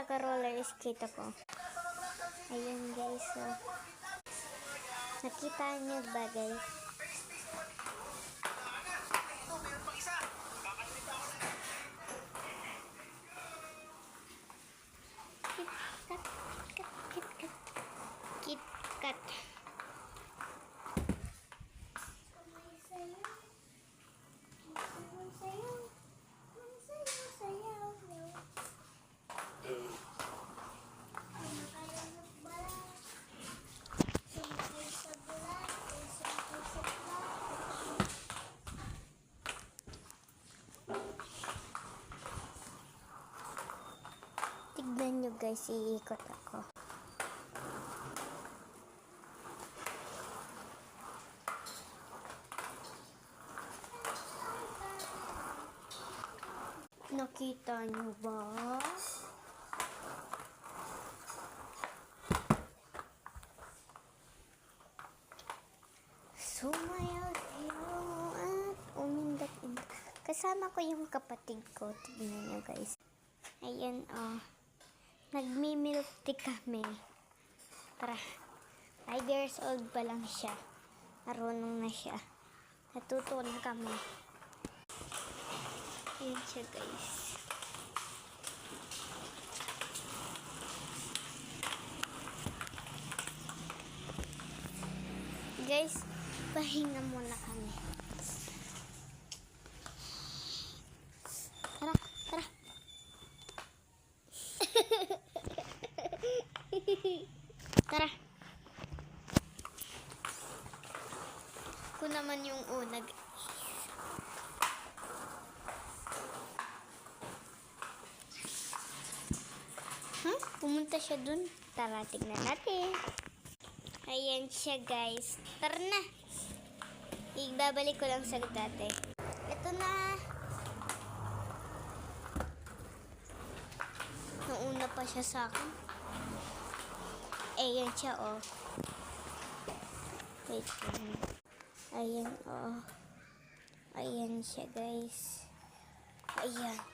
nagka-roller skate ako. Ayun guys, so. Nakita niyo ba guys? KitKat. Tignan nyo guys, iikot ako. Nakita nyo ba? Sumayaw tayo at umindak-indak. Kasama ko yung kapatid ko. Tignan nyo guys. Ayan nagmi-milk tea kami. Tara. 5 years old pa lang siya. Marunong na siya. Natuto na kami. Ayan siya guys. Guys, pahinga muna kami. Tara, tara. Tara. Ako naman yung unag. Pumunta siya dun. Tara, tignan natin. Ayan siya guys. Tara na. Ibabalik ko lang sa dati. Ito na. Nauna pa siya sa akin. Ayan siya Wait lang. Ayan Ayan siya guys. Ayan.